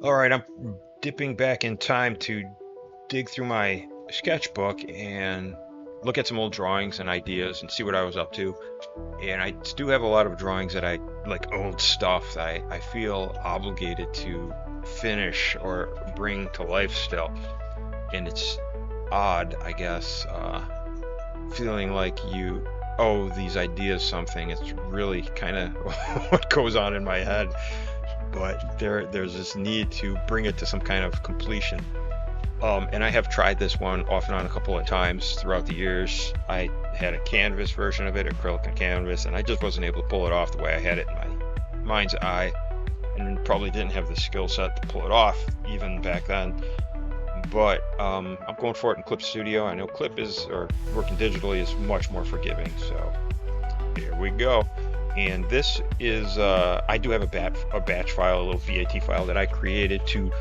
All right, I'm dipping back in time to dig through my sketchbook and look at some old drawings and ideas and see what I was up to. And I do have a lot of drawings that I like, old stuff that I feel obligated to finish or bring to life still. And it's odd, I guess, feeling like you owe these ideas something. It's really kind of what goes on in my head. But there's this need to bring it to some kind of completion. And I have tried this one off and on a couple of times throughout the years. I had a canvas version of it, acrylic and canvas, and I just wasn't able to pull it off the way I had it in my mind's eye, and probably didn't have the skill set to pull it off even back then. But I'm going for it in Clip Studio. I know Clip is, or working digitally, is much more forgiving. So here we go. And this is, I do have a batch file, a little VAT file that I created to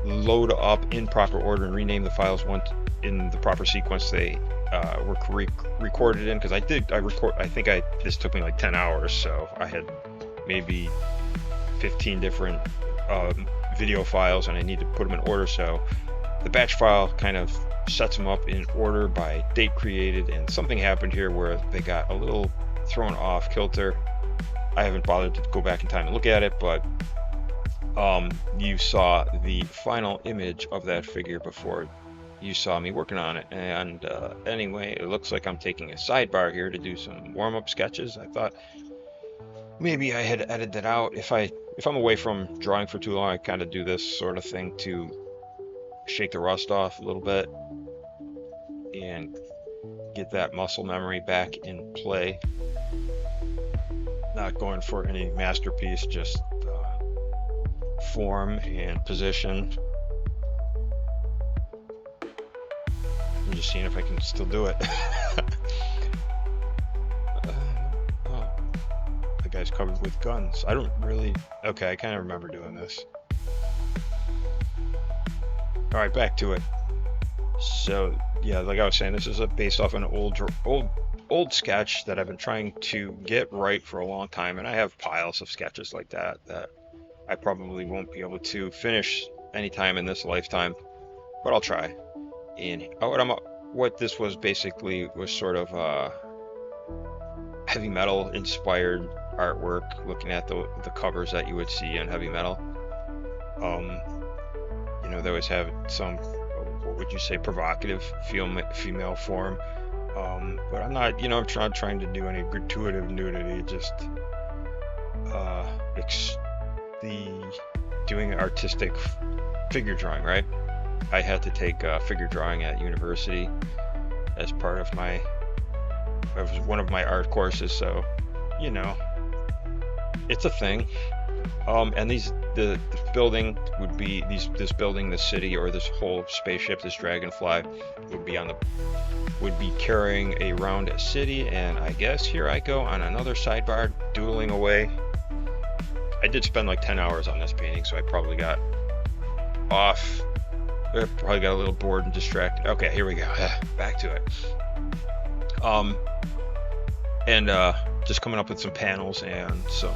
load up in proper order and rename the files once in the proper sequence they were recorded in. Because I think this took me like 10 hours, so I had maybe 15 different video files and I need to put them in order. So the batch file kind of sets them up in order by date created, and something happened here where they got a little thrown off kilter. I haven't bothered to go back in time and look at it, but you saw the final image of that figure before you saw me working on it. And anyway, it looks like I'm taking a sidebar here to do some warm-up sketches. I thought maybe I had edited that out. If I'm away from drawing for too long, I kind of do this sort of thing to shake the rust off a little bit and get that muscle memory back in play. Not going for any masterpiece, just form and position. I'm just seeing if I can still do it. Oh, the guy's covered with guns. I don't really. Okay, I kind of remember doing this. All right, back to it. So yeah, like I was saying, this is based off an old sketch that I've been trying to get right for a long time, and I have piles of sketches like that I probably won't be able to finish anytime in this lifetime, but I'll try. And what this was basically was sort of heavy metal inspired artwork, looking at the covers that you would see in heavy metal. They always have some, what would you say, provocative female form. But I'm not, I'm not trying to do any gratuitous nudity, just doing artistic figure drawing, right? I had to take figure drawing at university as part of one of my art courses, so it's a thing. And the building would be this building, the city, or this whole spaceship, this dragonfly, would be carrying around a city. And I guess here I go on another sidebar, doodling away. I did spend like 10 hours on this painting, so I probably got off. I probably got a little bored and distracted. Okay, here we go. Back to it. And just coming up with some panels and some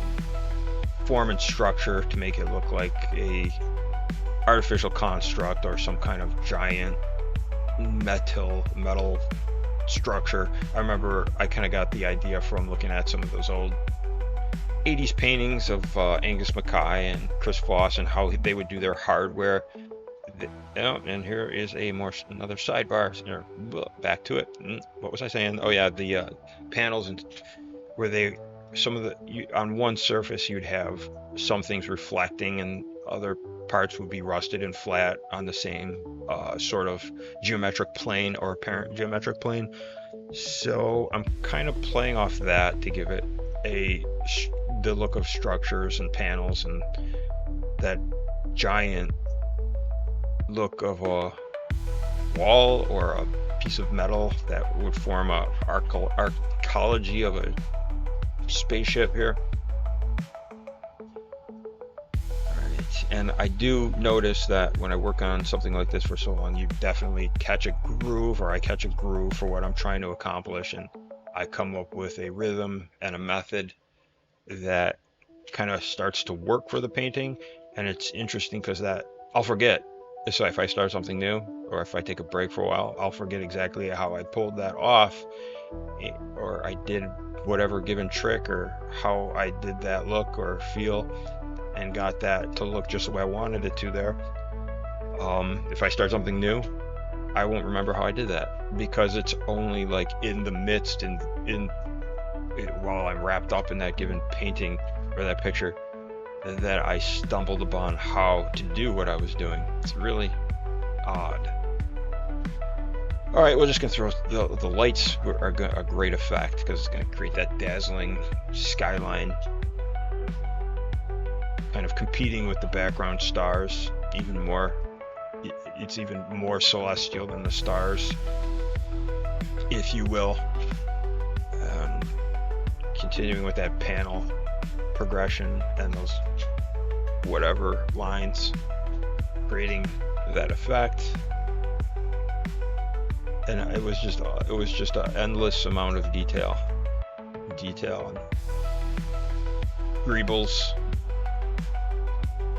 form and structure to make it look like a artificial construct or some kind of giant metal structure. I remember I kind of got the idea from looking at some of those old 80s paintings of Angus Mackay and Chris Foss and how they would do their hardware. And here is another sidebar. Back to it. What was I saying? Oh yeah, the panels and where on one surface you'd have some things reflecting and other parts would be rusted and flat on the same sort of geometric plane or apparent geometric plane. So I'm kind of playing off that to give it the look of structures and panels and that giant look of a wall or a piece of metal that would form a arcology of a spaceship here. Alright, and I do notice that when I work on something like this for so long, you definitely catch a groove, or I catch a groove for what I'm trying to accomplish, and I come up with a rhythm and a method that kind of starts to work for the painting, And it's interesting because that I'll forget. So if I start something new, or if I take a break for a while, I'll forget exactly how I pulled that off, or I did whatever given trick, or how I did that look or feel, and got that to look just the way I wanted it to there. If I start something new, I won't remember how I did that, because it's only like in the midst and while I'm wrapped up in that given painting or that picture, that I stumbled upon how to do what I was doing. It's really odd. All right, we're just gonna throw the lights are a great effect, because it's gonna create that dazzling skyline, kind of competing with the background stars even more. It's even more celestial than the stars, if you will. Continuing with that panel progression and those whatever lines, creating that effect. And it was just an endless amount of detail and greebles,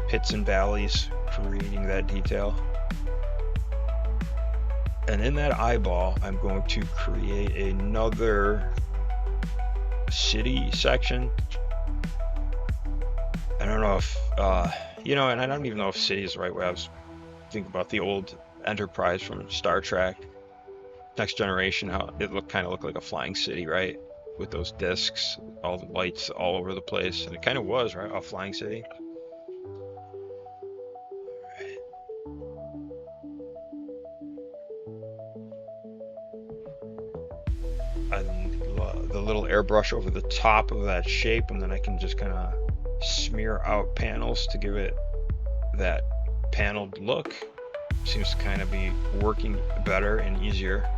pits and valleys, creating that detail. And in that eyeball, I'm going to create another city section. I don't know if and I don't even know if city is the right way. I was thinking about the old Enterprise from Star Trek Next Generation, how it kind of looked like a flying city, right, with those discs, all the lights all over the place. And it kind of was, right, a flying city. The little airbrush over the top of that shape, and then I can just kind of smear out panels to give it that paneled look. Seems to kind of be working better and easier.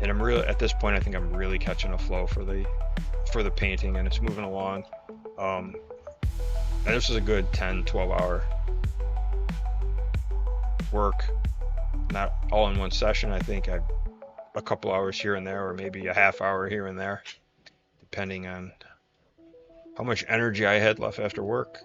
And I'm really, at this point, I think I'm really catching a flow for the painting, and it's moving along. And this is a good 10-12 hour work, not all in one session. I think a couple hours here and there, or maybe a half hour here and there, depending on how much energy I had left after work.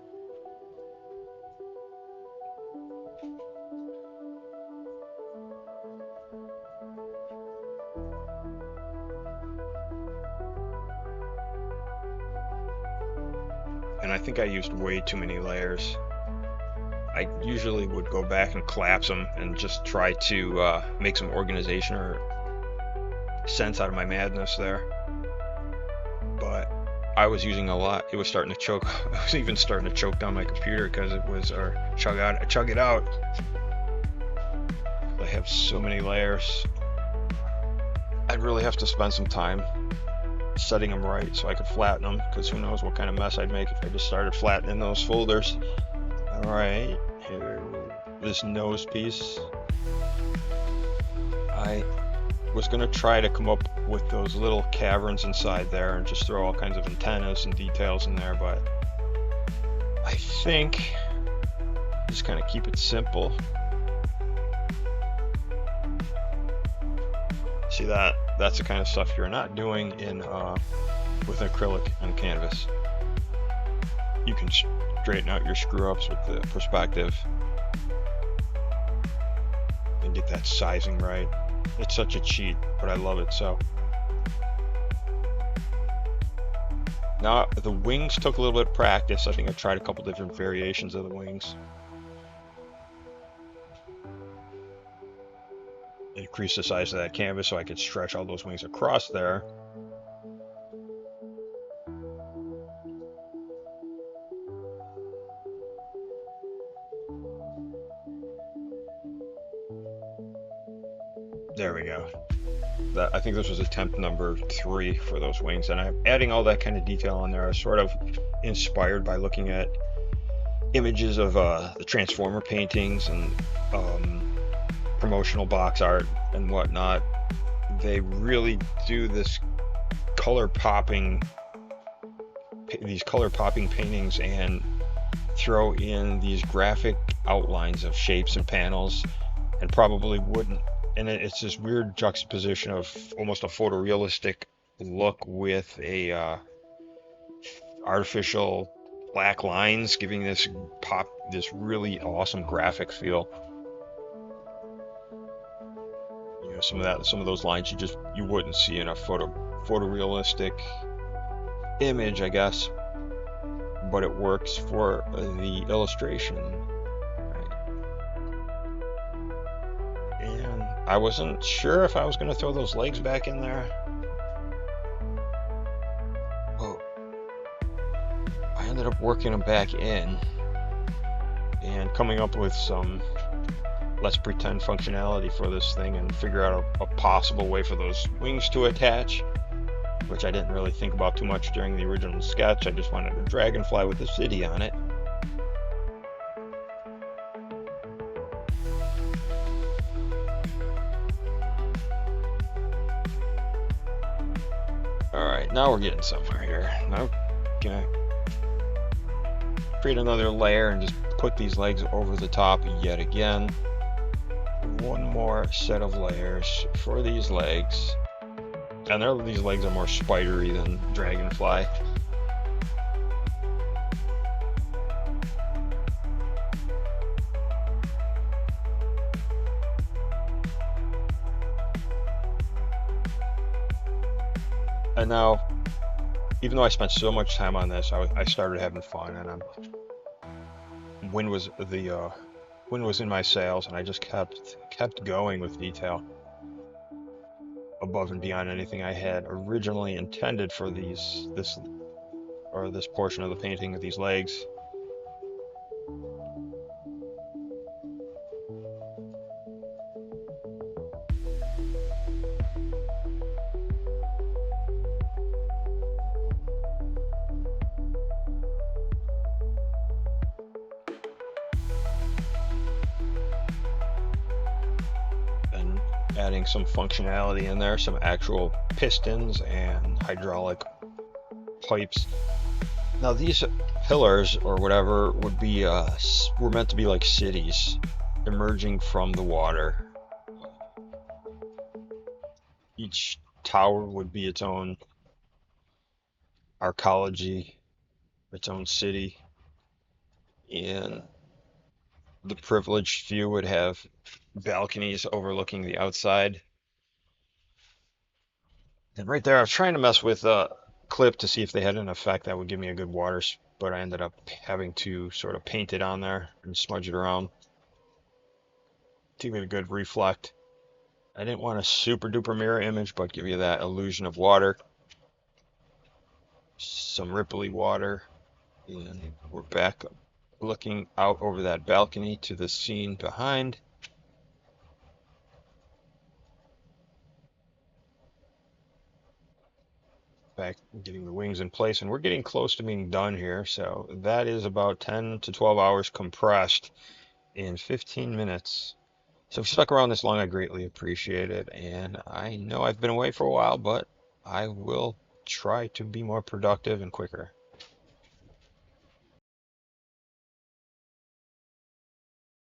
And I think I used way too many layers. I usually would go back and collapse them and just try to make some organization or sense out of my madness there. But I was using a lot. It was starting to choke. I was even starting to choke down my computer because it was, or chug it out. I have so many layers. I'd really have to spend some time setting them right so I could flatten them, because who knows what kind of mess I'd make if I just started flattening those folders. All right, here, this nose piece. I was gonna try to come up with those little caverns inside there and just throw all kinds of antennas and details in there, but I think just kind of keep it simple. See, that's the kind of stuff you're not doing in with acrylic on canvas. You can straighten out your screw ups with the perspective and get that sizing right. It's such a cheat, but I love it so. Now, the wings took a little bit of practice. I think I tried a couple different variations of the wings. Increase the size of that canvas so I could stretch all those wings across there. There we go. I think this was attempt number 3 for those wings, and I'm adding all that kind of detail on there. I was sort of inspired by looking at images of the Transformer paintings and promotional box art and whatnot. They really do these color popping paintings and throw in these graphic outlines of shapes and panels, and probably wouldn't. And it's this weird juxtaposition of almost a photorealistic look with a artificial black lines, giving this really awesome graphic feel. You know, some of those lines you wouldn't see in a photorealistic image, I guess, but it works for the illustration. And I wasn't sure if I was going to throw those legs back in there. Oh, I ended up working them back in and coming up with some let's pretend functionality for this thing and figure out a possible way for those wings to attach, which I didn't really think about too much during the original sketch. I just wanted a dragonfly with the city on it. Alright, now we're getting somewhere here. Now I'm gonna create another layer and just put these legs over the top yet again. One more set of layers for these legs. And these legs are more spidery than dragonfly. And now, even though I spent so much time on this, I started having fun, and wind was in my sails, and I just kept going with detail above and beyond anything I had originally intended for this portion of the painting with these legs. Adding some functionality in there, some actual pistons and hydraulic pipes. Now these pillars or whatever were meant to be like cities emerging from the water. Each tower would be its own arcology, its own city, and the privileged few would have balconies overlooking the outside. And right there, I was trying to mess with a clip to see if they had an effect that would give me a good water, but I ended up having to sort of paint it on there and smudge it around to give it a good reflect. I didn't want a super duper mirror image, but give you that illusion of water. Some ripply water. And we're back looking out over that balcony to the scene behind. Back getting the wings in place, and we're getting close to being done here. So that is about 10 to 12 hours compressed in 15 minutes. So if you stuck around this long, I greatly appreciate it. And I know I've been away for a while, but I will try to be more productive and quicker.